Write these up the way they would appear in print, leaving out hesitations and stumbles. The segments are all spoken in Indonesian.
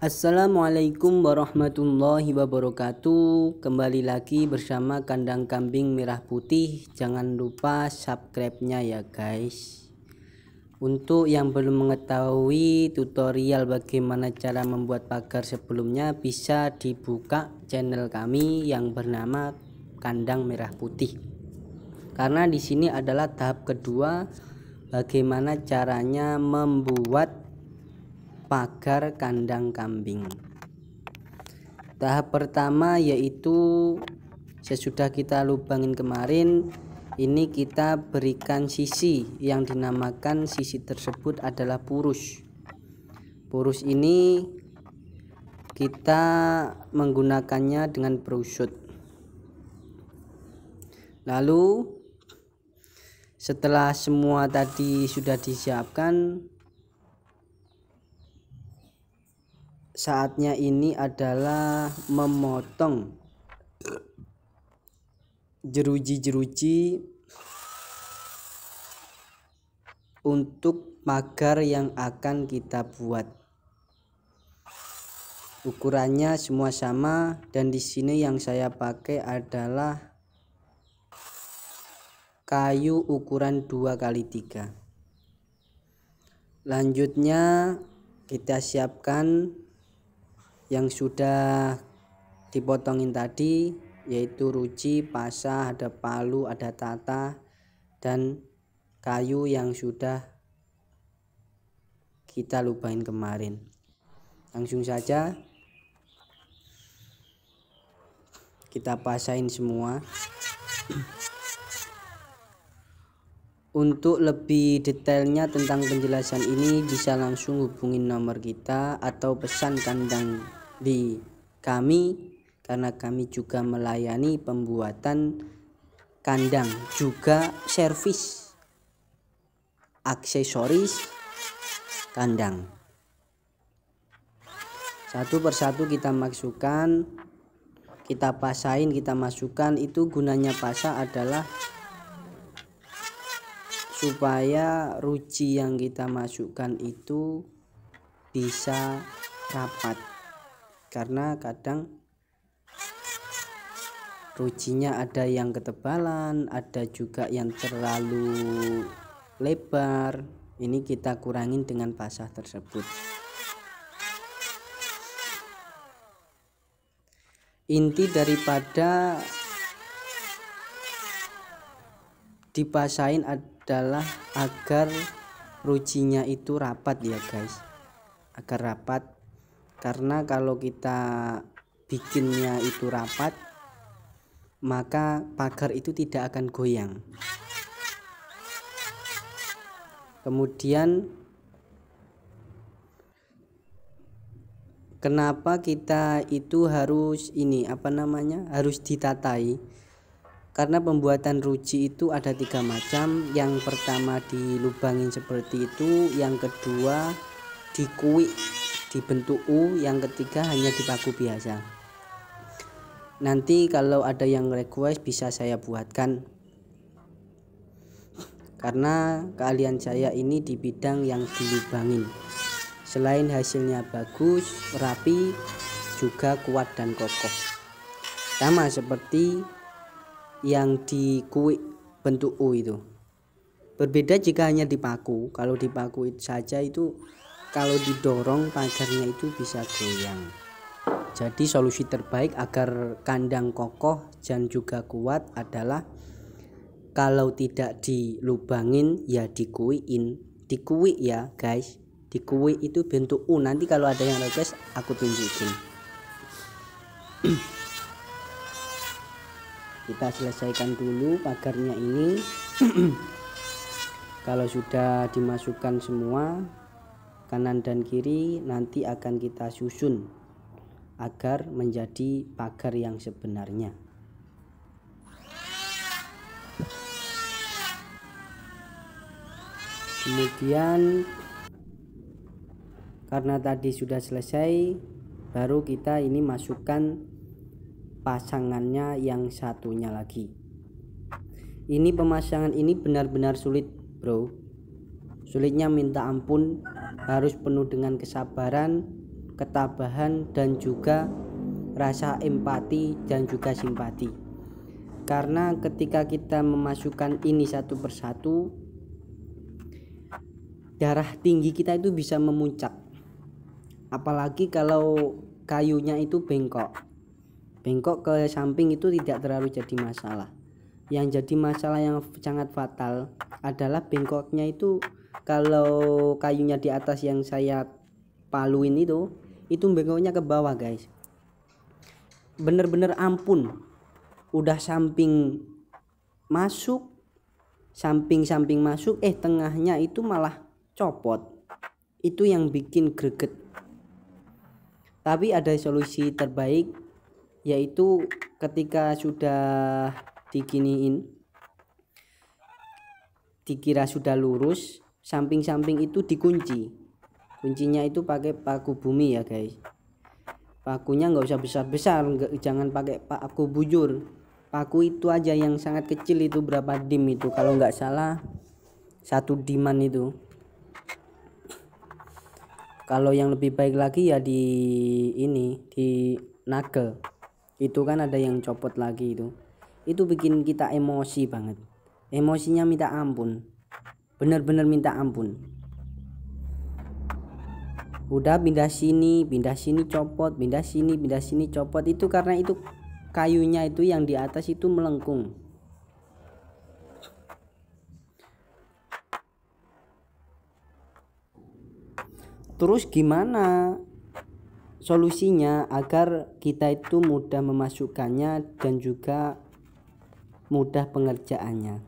Assalamualaikum warahmatullahi wabarakatuh. Kembali lagi bersama kandang kambing merah putih. Jangan lupa subscribe-nya ya guys. Untuk yang belum mengetahui tutorial bagaimana cara membuat pagar sebelumnya, bisa dibuka channel kami yang bernama Kandang Merah Putih. Karena di sini adalah tahap kedua, bagaimana caranya membuat pagar kandang kambing. Tahap pertama yaitu sesudah kita lubangin kemarin, ini kita berikan sisi yang dinamakan sisi tersebut adalah purus. Purus ini kita menggunakannya dengan brosut. Lalu setelah semua tadi sudah disiapkan, saatnya ini adalah memotong jeruji-jeruji untuk pagar yang akan kita buat. Ukurannya semua sama, dan di sini yang saya pakai adalah kayu ukuran 2x3. Lanjutnya kita siapkan yang sudah dipotongin tadi, yaitu ruci, pasah, ada palu, ada tata, dan kayu yang sudah kita lubangin kemarin. Langsung saja kita pasahin semua. Untuk lebih detailnya tentang penjelasan ini bisa langsung hubungin nomor kita atau pesan kandang di kami, karena kami juga melayani pembuatan kandang, juga servis aksesoris kandang. Satu persatu kita masukkan, kita pasahin, kita masukkan. Itu gunanya pasah adalah supaya ruci yang kita masukkan itu bisa rapat, karena kadang rucinya ada yang ketebalan, ada juga yang terlalu lebar. Ini kita kurangin dengan pasah tersebut. Inti daripada dipasahin adalah agar rucinya itu rapat ya guys, agar rapat. Karena kalau kita bikinnya itu rapat, maka pagar itu tidak akan goyang. Kemudian kenapa kita itu harus harus ditatai? Karena pembuatan ruci itu ada 3 macam. Yang pertama dilubangin seperti itu, yang kedua dikuik dibentuk U, yang ketiga hanya dipaku biasa. Nanti kalau ada yang request bisa saya buatkan, karena keahlian saya ini di bidang yang dilubangin. Selain hasilnya bagus, rapi, juga kuat dan kokoh, sama seperti yang dikuik bentuk U itu. Berbeda jika hanya dipaku. Kalau dipaku itu saja, itu kalau didorong pagarnya itu bisa goyang. Jadi solusi terbaik agar kandang kokoh dan juga kuat adalah kalau tidak dilubangin ya dikuikin. Dikuik ya guys, dikuik itu bentuk U. Nanti kalau ada yang request aku tunjukin. Kita selesaikan dulu pagarnya ini. Kalau sudah dimasukkan semua kanan dan kiri, nanti akan kita susun agar menjadi pagar yang sebenarnya. Kemudian karena tadi sudah selesai, baru kita ini masukkan pasangannya yang satunya lagi. Ini pemasangan ini benar-benar sulit bro, sulitnya minta ampun, harus penuh dengan kesabaran, ketabahan dan juga rasa empati dan juga simpati. Karena ketika kita memasukkan ini satu persatu, darah tinggi kita itu bisa memuncak. Apalagi kalau kayunya itu bengkok ke samping, itu tidak terlalu jadi masalah. Yang jadi masalah yang sangat fatal adalah bengkoknya itu kalau kayunya di atas yang saya paluin itu bengkoknya ke bawah guys. Bener-bener ampun, udah samping masuk, samping masuk, tengahnya itu malah copot. Itu yang bikin greget. Tapi ada solusi terbaik, yaitu ketika sudah diginiin, dikira sudah lurus, samping-samping itu dikunci. Kuncinya itu pakai paku bumi ya guys. Pakunya nggak usah besar-besar, jangan pakai paku bujur. Paku itu aja yang sangat kecil, itu berapa dim itu, kalau nggak salah 1 diman itu. Kalau yang lebih baik lagi ya di nagel. Itu kan ada yang copot lagi itu bikin kita emosi banget. Emosinya minta ampun, bener-bener minta ampun. Udah pindah sini copot, pindah sini copot. Itu karena itu kayunya itu yang di atas itu melengkung. Terus gimana solusinya agar kita itu mudah memasukkannya dan juga mudah pengerjaannya?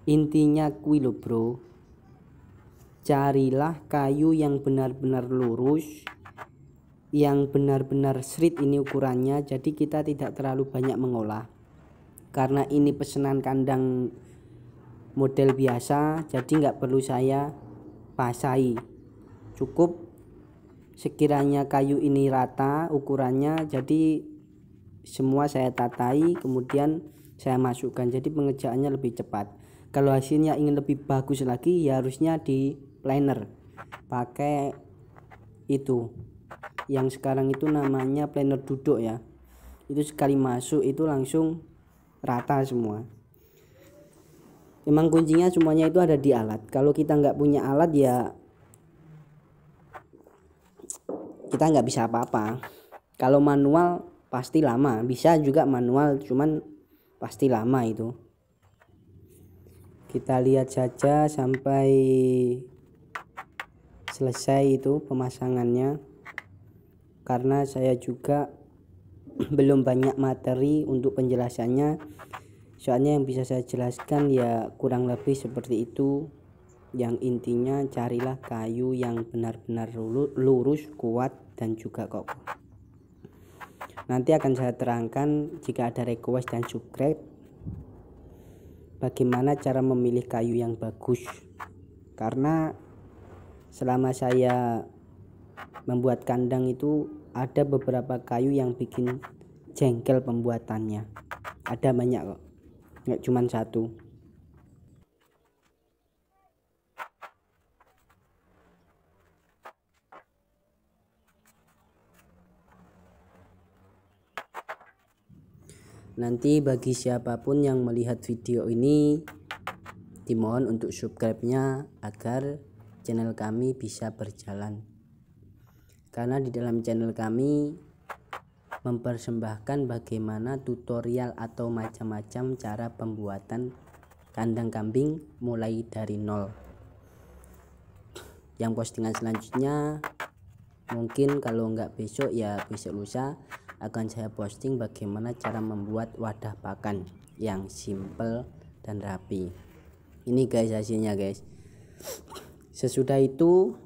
Intinya kuwi lho bro, carilah kayu yang benar-benar lurus, yang benar-benar straight ini ukurannya, jadi kita tidak terlalu banyak mengolah. Karena ini pesanan kandang model biasa, jadi nggak perlu saya pasai. Cukup sekiranya kayu ini rata ukurannya, jadi semua saya tatai kemudian saya masukkan, jadi pengerjaannya lebih cepat. Kalau hasilnya ingin lebih bagus lagi ya harusnya di planer, pakai itu yang sekarang itu namanya planer duduk ya. Itu sekali masuk itu langsung rata semua. Memang kuncinya semuanya itu ada di alat. Kalau kita nggak punya alat ya kita nggak bisa apa-apa. Kalau manual pasti lama, bisa juga manual, cuman pasti lama itu. Kita lihat saja sampai selesai itu pemasangannya, karena saya juga belum banyak materi untuk penjelasannya. Soalnya yang bisa saya jelaskan ya kurang lebih seperti itu. Yang intinya carilah kayu yang benar-benar lurus, kuat dan juga kokoh. Nanti akan saya terangkan jika ada request dan subscribe bagaimana cara memilih kayu yang bagus. Karena selama saya membuat kandang itu ada beberapa kayu yang bikin jengkel pembuatannya. Ada banyak kok, nggak cuma satu. Nanti bagi siapapun yang melihat video ini, dimohon untuk subscribe-nya agar channel kami bisa berjalan. Karena di dalam channel kami mempersembahkan bagaimana tutorial atau macam-macam cara pembuatan kandang kambing mulai dari nol. Yang postingan selanjutnya mungkin kalau nggak besok ya besok lusa akan saya posting bagaimana cara membuat wadah pakan yang simple dan rapi. Ini guys hasilnya guys. Sesudah itu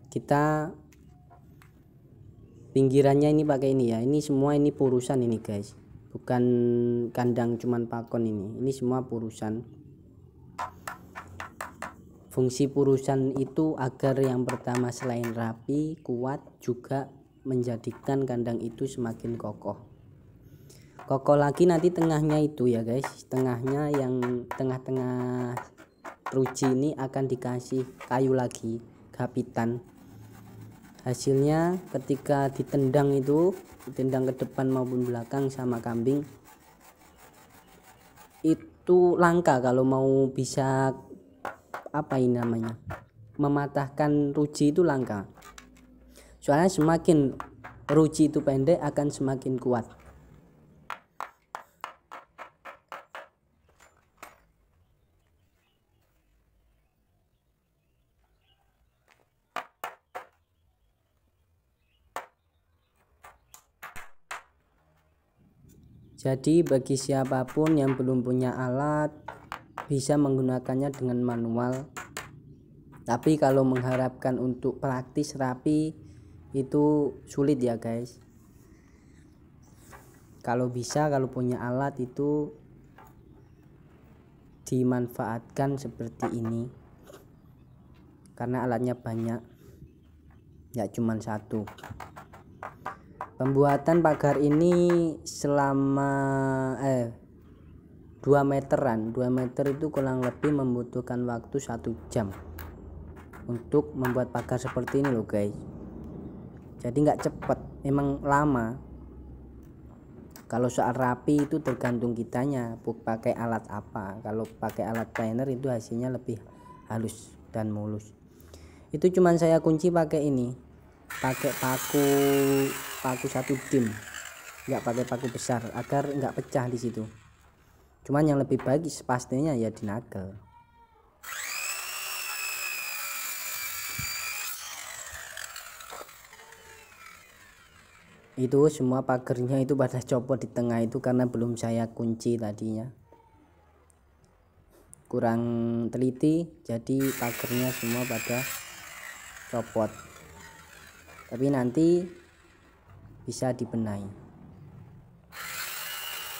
kita pinggirannya ini pakai ini ya. Ini semua ini purusan ini guys. Bukan kandang cuman pakon ini semua purusan. Fungsi purusan itu agar yang pertama selain rapi, kuat, juga menjadikan kandang itu semakin kokoh. Kokoh lagi nanti tengahnya itu ya guys. Tengahnya yang tengah-tengah ruji ini akan dikasih kayu lagi, gapitan. Hasilnya ketika ditendang ke depan maupun belakang sama kambing, itu langka kalau mau bisa mematahkan ruji itu langka. Soalnya semakin ruji itu pendek akan semakin kuat. Jadi bagi siapapun yang belum punya alat bisa menggunakannya dengan manual. Tapi kalau mengharapkan untuk praktis rapi itu sulit ya guys. Kalau punya alat itu dimanfaatkan seperti ini. Karena alatnya banyak. Ya cuma satu. Pembuatan pagar ini selama 2 meteran. 2 meter itu kurang lebih membutuhkan waktu 1 jam untuk membuat pagar seperti ini loh guys. Jadi nggak cepet, memang lama. Kalau soal rapi itu tergantung kitanya pakai alat apa. Kalau pakai alat planer itu hasilnya lebih halus dan mulus. Itu cuman saya kunci pakai ini, pakai paku 1 dim, nggak pakai paku besar agar nggak pecah di situ. Cuman yang lebih baik pastinya ya di nagel. Itu semua pagernya itu pada copot di tengah itu karena belum saya kunci tadinya, kurang teliti, jadi pagernya semua pada copot. Tapi nanti bisa dibenahi.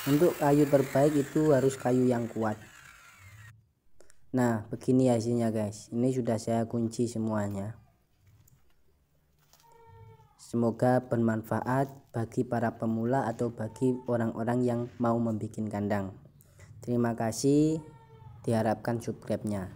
Untuk kayu terbaik itu harus kayu yang kuat. Nah begini hasilnya guys, ini sudah saya kunci semuanya. Semoga bermanfaat bagi para pemula atau bagi orang-orang yang mau membuat kandang. Terima kasih, diharapkan subscribe-nya.